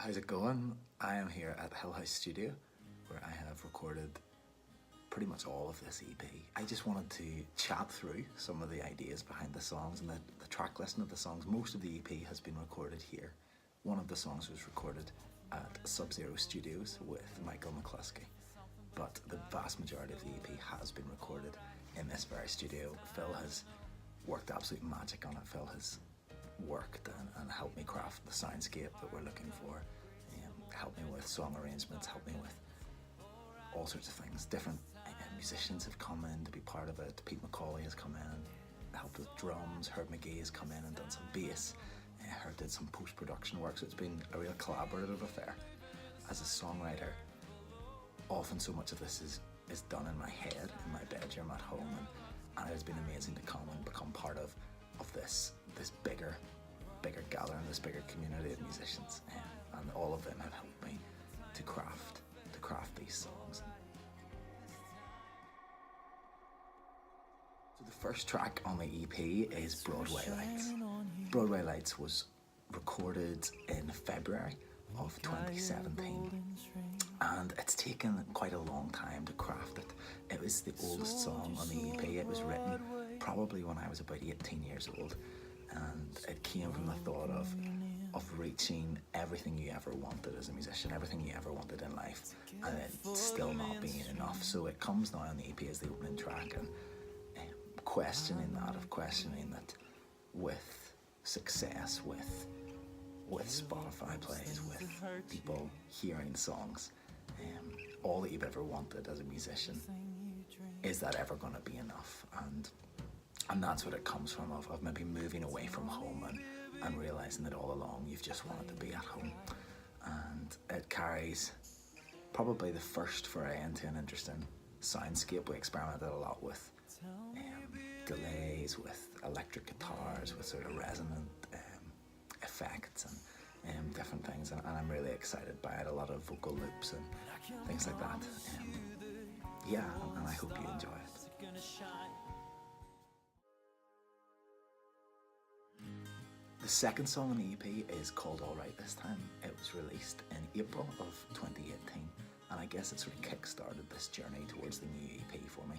How's it going? I am here at the Hill House Studio where I have recorded pretty much all of this EP. I just wanted to chat through some of the ideas behind the songs and the track listing of the songs. Most of the EP has been recorded here. One of the songs was recorded at Sub-Zero Studios with Michael McCluskey, but the vast majority of the EP has been recorded in this very studio. Phil has worked absolute magic on it. Phil has worked and helped me craft the soundscape that we're looking for, helped me with song arrangements, helped me with all sorts of things. Different musicians have come in to be part of it. Pete McCauley has come in, helped with drums. Herb McGee has come in and done some bass. Herb did some post-production work, so it's been a real collaborative affair. As a songwriter, often so much of this is done in my head, in my bedroom at home, and it has been amazing to come and become part of this bigger gathering, this bigger community of musicians, and all of them have helped me to craft these songs. So the first track on the EP is Broadway Lights. Broadway Lights was recorded in February of 2017, and it's taken quite a long time to craft it. It was the oldest song on the EP. It was written probably when I was about 18 years old, and it came from the thought of reaching everything you ever wanted as a musician, everything you ever wanted in life, and it still not being enough. So it comes now on the EP as the opening track, and questioning that with success, with Spotify plays, with people hearing songs, all that you've ever wanted as a musician, is that ever going to be enough? And that's what it comes from, of maybe moving away from home and realising that all along you've just wanted to be at home. And it carries probably the first foray into an interesting soundscape. We experimented a lot with delays, with electric guitars, with sort of resonant effects and different things, and I'm really excited by it. A lot of vocal loops and things like that. Yeah, and I hope you enjoy it. The second song on the EP is called Alright This Time. It was released in April of 2018, and I guess it sort of kick-started this journey towards the new EP for me.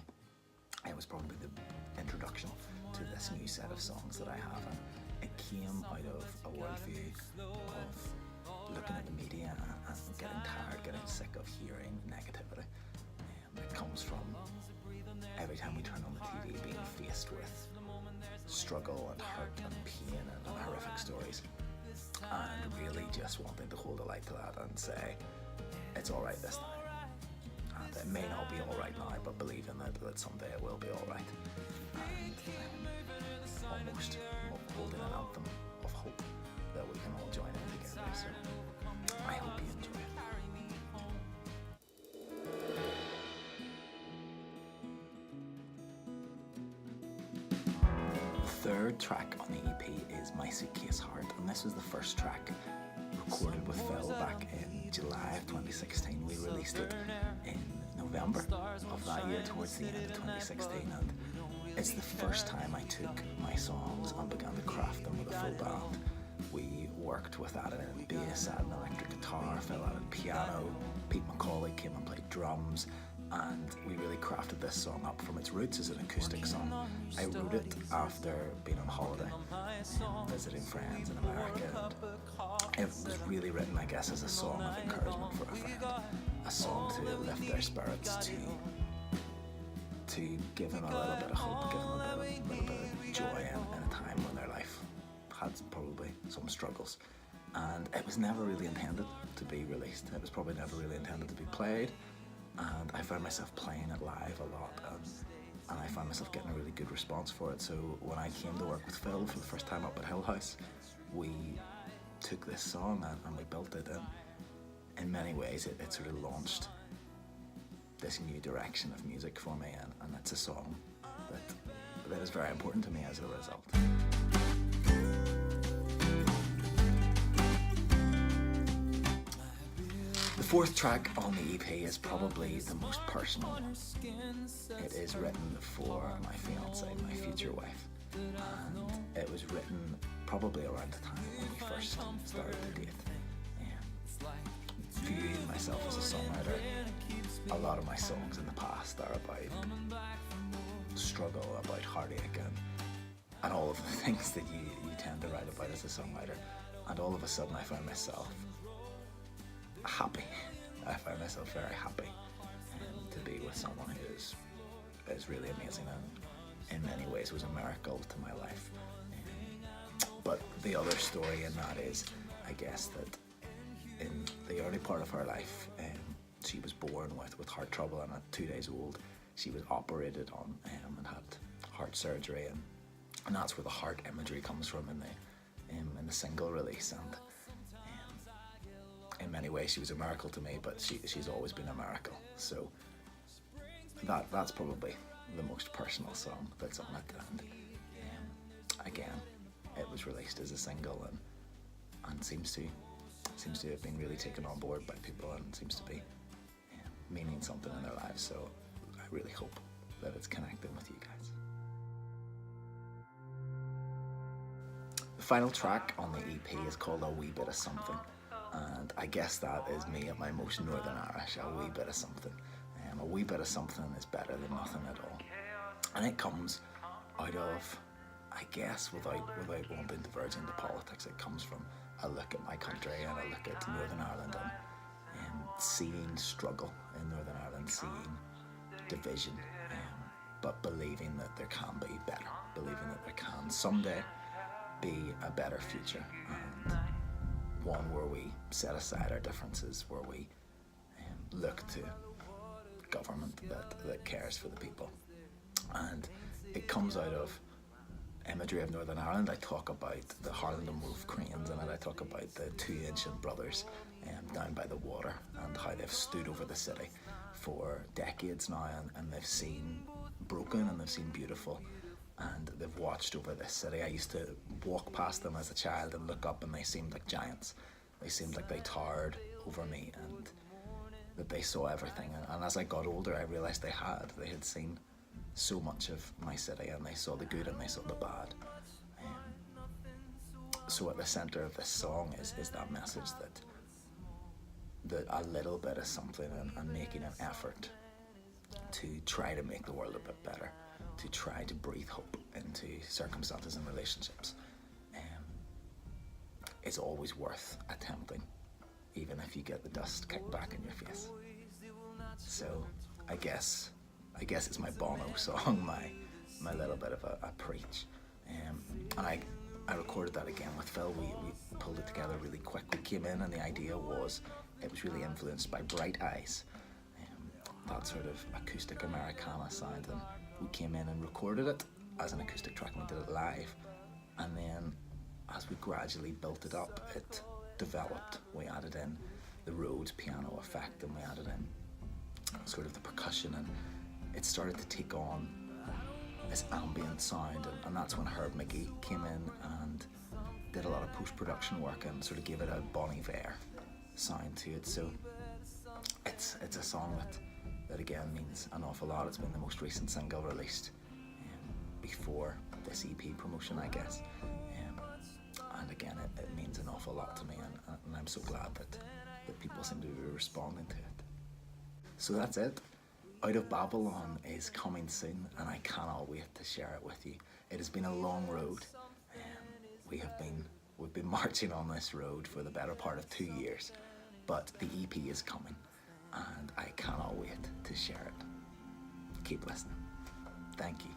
It was probably the introduction to this new set of songs that I have, and it came out of a worldview of looking at the media and getting tired, getting sick of hearing negativity. It comes from every time we turn on the TV being faced with struggle and hurt and pain and horrific stories, and really just wanting to hold a light to that and say, it's alright this time. And it may not be alright now, but believing that someday it will be alright. And almost holding an anthem of hope that we can all join in together. So I hope you enjoy it. The third track on the EP is My Suitcase Heart, and this was the first track recorded with Phil back in July of 2016. We released it in November of that year, towards the end of 2016, and it's the first time I took my songs and began to craft them with a full band. We worked with added in bass, added an electric guitar, Phil added piano, Pete McCauley came and played drums, and we really crafted this song up from its roots as an acoustic song. I wrote it after being on holiday, visiting friends in America, and it was really written, I guess, as a song of encouragement for a friend, a song to lift their spirits, to give them a little bit of hope, give them a little bit of joy in a time when their life had probably some struggles. And it was never really intended to be released. It was probably never really intended to be played. And I found myself playing it live a lot, and I found myself getting a really good response for it. So when I came to work with Phil for the first time up at Hill House, we took this song and we built it, and in many ways it sort of launched this new direction of music for me, and it's a song that is very important to me as a result. The fourth track on the EP is probably the most personal one. It is written for my fiancée, my future wife, and it was written probably around the time when we first started to date. myself as a songwriter. A lot of my songs in the past are about struggle, about heartache, and all of the things that you tend to write about as a songwriter. And all of a sudden I found myself happy. I found myself very happy to be with someone who is really amazing, and in many ways was a miracle to my life. But the other story in that is, I guess, that in the early part of her life, she was born with heart trouble, and at 2 days old she was operated on and had heart surgery, and that's where the heart imagery comes from in the single release. And in many ways she was a miracle to me, but she's always been a miracle. So that's probably the most personal song that's on it. And again, it was released as a single and seems to have been really taken on board by people, and seems to be meaning something in their lives. So I really hope that it's connecting with you guys. The final track on the EP is called A Wee Bit of Something, and I guess that is me at my most Northern Irish. A wee bit of something. A wee bit of something is better than nothing at all, and it comes out of, I guess, without wanting to verge into politics, it comes from a look at my country and a look at Northern Ireland, and seeing struggle in Northern Ireland, seeing division, but believing that there can be better, believing that there can someday be a better future, and one where we set aside our differences, where we look to government that cares for the people. And it comes out of imagery of Northern Ireland. I talk about the Harland and Wolff cranes in it. I talk about the two ancient brothers down by the water, and how they've stood over the city for decades now, and they've seen broken and they've seen beautiful, and they've watched over this city. I used to walk past them as a child and look up, and they seemed like giants. They seemed like they towered over me, and that they saw everything. And as I got older, I realised they had seen so much of my city, and they saw the good and they saw the bad. So at the centre of this song is that message that a little bit of something, and making an effort to try to make the world a bit better, to try to breathe hope into circumstances and relationships, is always worth attempting, even if you get the dust kicked back in your face. So I guess it's my Bono song, my little bit of a preach. And I recorded that again with Phil. We pulled it together really quick. We came in, and the idea was, it was really influenced by Bright Eyes, that sort of acoustic Americana sound, and we came in and recorded it as an acoustic track, and we did it live. And then as we gradually built it up, it developed. We added in the Rhodes piano effect, and we added in sort of the percussion, and it started to take on this ambient sound, and that's when Herb Mickey came in and did a lot of post-production work and sort of gave it a Bon Iver sound to it. So it's a song that again means an awful lot. It's been the most recent single released before this EP promotion, I guess. And again, it means an awful lot to me, and I'm so glad that people seem to be responding to it. So that's it. Out of Babylon is coming soon, and I cannot wait to share it with you. It has been a long road. We've been marching on this road for the better part of 2 years, but the EP is coming, and I cannot wait to share it. Keep listening. Thank you.